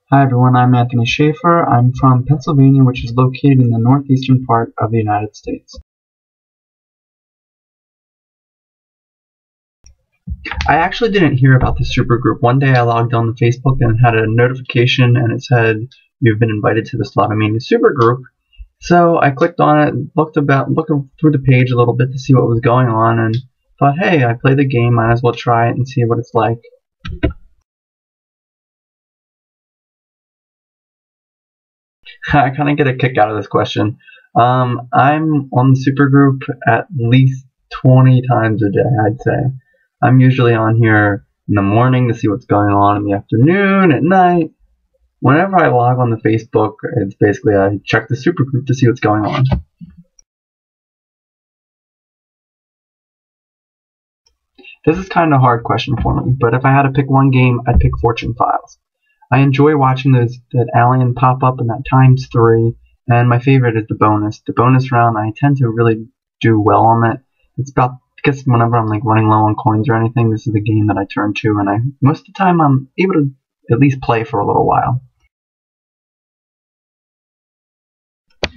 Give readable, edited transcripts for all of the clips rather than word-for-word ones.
Hi everyone, I'm Anthony Schaefer. I'm from Pennsylvania, which is located in the northeastern part of the United States. I actually didn't hear about the supergroup. One day I logged on to Facebook and had a notification and it said, "You've been invited to the Slotomania supergroup." So I clicked on it, looked through the page a little bit to see what was going on, and thought, hey, I play the game, might as well try it and see what it's like. I kind of get a kick out of this question. I'm on the supergroup at least 20 times a day, I'd say. I'm usually on here in the morning to see what's going on in the afternoon, at night. Whenever I log on to Facebook, it's basically I check the supergroup to see what's going on. This is kind of a hard question for me, but if I had to pick one game, I'd pick Fortune Files. I enjoy watching that alien pop up in that ×3, and my favorite is the bonus. The bonus round, I tend to really do well on it. It's about, I guess whenever I'm like running low on coins or anything, this is the game that I turn to, and most of the time I'm able to at least play for a little while.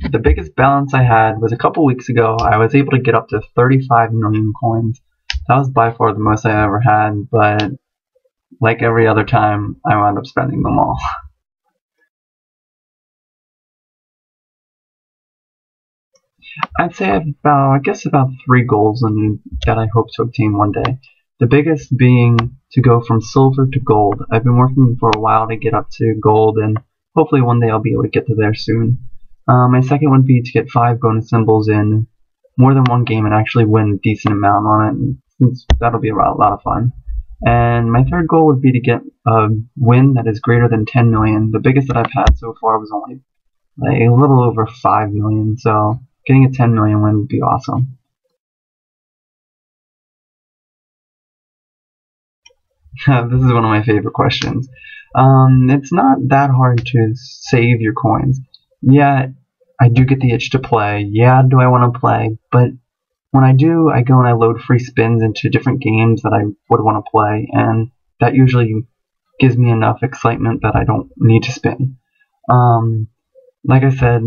The biggest balance I had was a couple weeks ago. I was able to get up to 35 million coins. That was by far the most I ever had, but like every other time, I wound up spending them all. I'd say I have about 3 goals that I hope to obtain one day. The biggest being to go from silver to gold. I've been working for a while to get up to gold, and hopefully one day I'll be able to get to there soon. My second would be to get 5 bonus symbols in more than one game and actually win a decent amount on it, since that'll be a lot of fun. And my third goal would be to get a win that is greater than 10 million. The biggest that I've had so far was only a little over 5 million, so getting a 10 million win would be awesome. This is one of my favorite questions. It's not that hard to save your coins. Yeah, I do get the itch to play. Yeah, do I want to play? But when I do, I go and I load free spins into different games that I would want to play, and that usually gives me enough excitement that I don't need to spin. Like I said,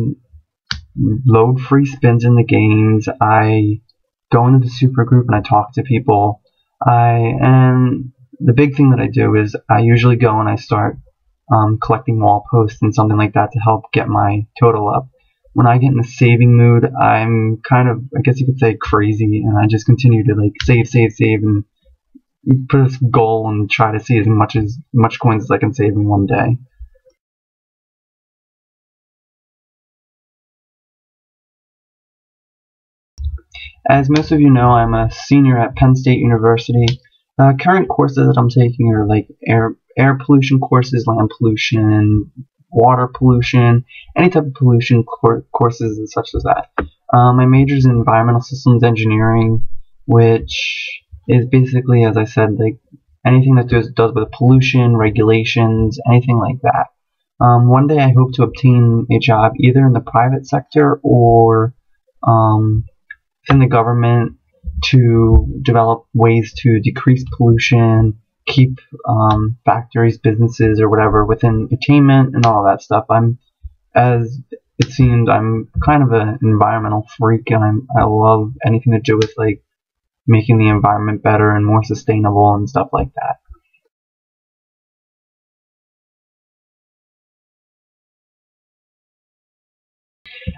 load free spins in the games. I go into the supergroup and I talk to people. And the big thing that I do is I usually go and I start collecting wall posts and something like that to help get my total up. When I get in the saving mood, I'm kind of, I guess you could say, crazy, and I just continue to like save, and put this goal and try to see as much coins as I can save in one day. As most of you know, I'm a senior at Penn State University. Current courses that I'm taking are like air pollution courses, land pollution, water pollution, any type of pollution courses and such as that. My major is in environmental systems engineering, which is basically, as I said, like anything that does with pollution, regulations, anything like that. One day I hope to obtain a job either in the private sector or within the government to develop ways to decrease pollution, keep factories, businesses, or whatever within attainment and all that stuff. As it seems, I'm kind of an environmental freak, and I love anything to do with like making the environment better and more sustainable and stuff like that.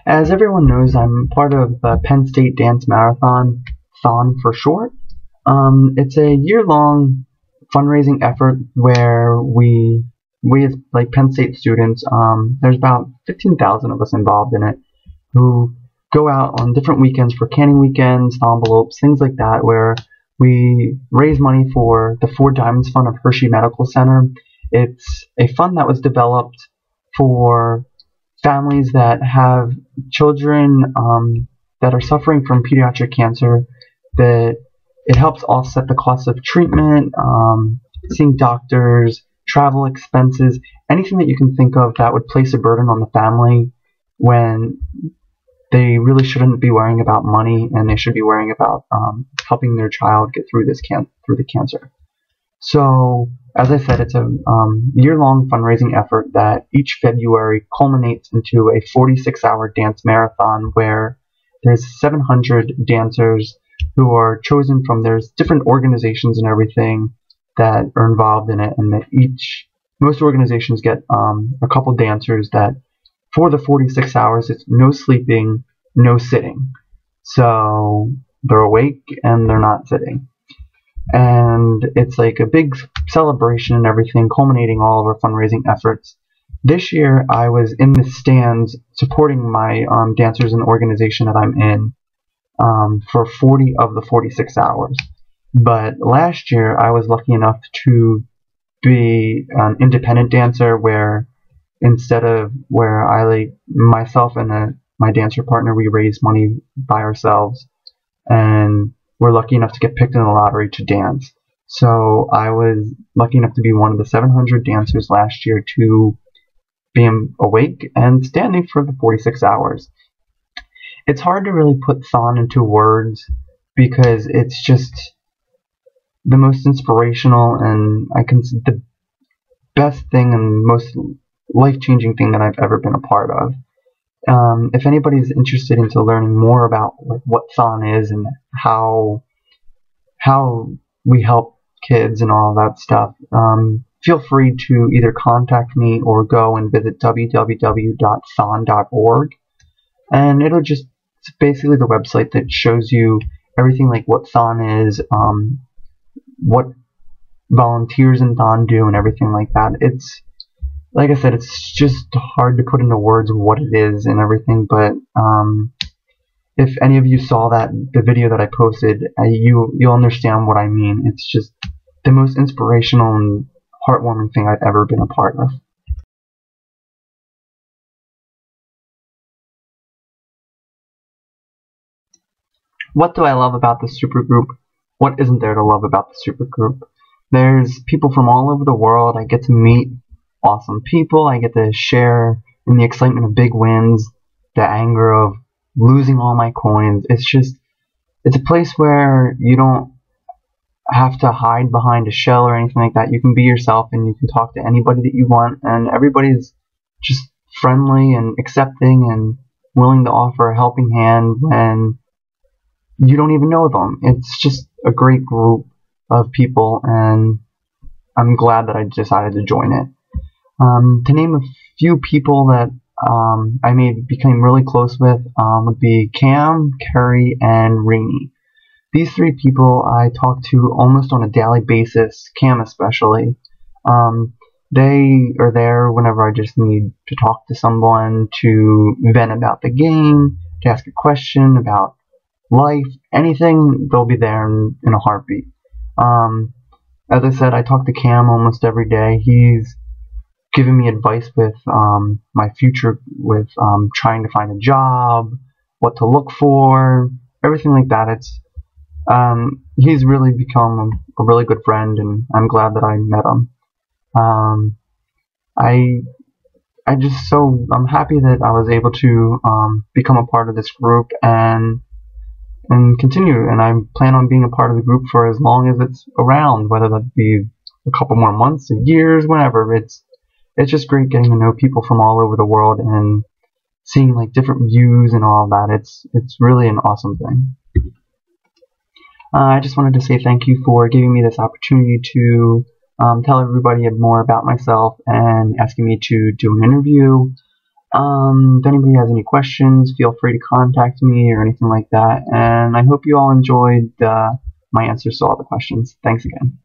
As everyone knows, I'm part of Penn State Dance Marathon, THON for short. It's a year-long fundraising effort where we as like Penn State students, there's about 15,000 of us involved in it, who go out on different weekends for canning weekends, envelopes, things like that, where we raise money for the 4 Diamonds Fund of Hershey Medical Center. It's a fund that was developed for families that have children that are suffering from pediatric cancer, that it helps offset the cost of treatment, seeing doctors, travel expenses, anything that you can think of that would place a burden on the family when they really shouldn't be worrying about money, and they should be worrying about helping their child get through the cancer. So as I said, it's a year-long fundraising effort that each February culminates into a 46-hour dance marathon where there's 700 dancers who are chosen from there's different organizations and everything that are involved in it, and that most organizations get a couple dancers that for the 46 hours it's no sleeping, no sitting. So they're awake and they're not sitting. And it's like a big celebration and everything, culminating all of our fundraising efforts. This year I was in the stands supporting my dancers in the organization that I'm in for 40 of the 46 hours. But last year I was lucky enough to be an independent dancer where instead of where I myself and my dancer partner, we raise money by ourselves, and we're lucky enough to get picked in the lottery to dance. So I was lucky enough to be one of the 700 dancers last year to be awake and standing for the 46 hours. It's hard to really put Thon into words because it's just the most inspirational and the best thing and most life-changing thing that I've ever been a part of. If anybody's interested into learning more about what Thon is and how we help kids and all that stuff, feel free to either contact me or go and visit www.thon.org, and it's basically the website that shows you everything like what Thon is, what volunteers in Thon do, and everything like that. It's like I said, it's just hard to put into words what it is and everything, but if any of you saw the video that I posted, you'll understand what I mean. It's just the most inspirational and heartwarming thing I've ever been a part of. What do I love about the supergroup? What isn't there to love about the supergroup? There's people from all over the world. I get to meet awesome people. I get to share in the excitement of big wins, the anger of losing all my coins. It's a place where you don't have to hide behind a shell or anything like that. You can be yourself and you can talk to anybody that you want, and everybody's just friendly and accepting and willing to offer a helping hand when you don't even know them. It's just a great group of people, and I'm glad that I decided to join it. To name a few people that I became really close with would be Cam, Kerry, and Rainey. These three people I talk to almost on a daily basis, Cam especially. They are there whenever I just need to talk to someone, to vent about the game, to ask a question about life, anything, they'll be there in a heartbeat. As I said, I talk to Cam almost every day. He's given me advice with my future, with trying to find a job, what to look for, everything like that. He's really become a really good friend, and I'm glad that I met him. I'm happy that I was able to become a part of this group and continue, and I plan on being a part of the group for as long as it's around, whether that be a couple more months, years, whenever. It's just great getting to know people from all over the world and seeing different views and all of that. It's really an awesome thing. I just wanted to say thank you for giving me this opportunity to tell everybody more about myself and asking me to do an interview. If anybody has any questions, feel free to contact me or anything like that. And I hope you all enjoyed my answers to all the questions. Thanks again.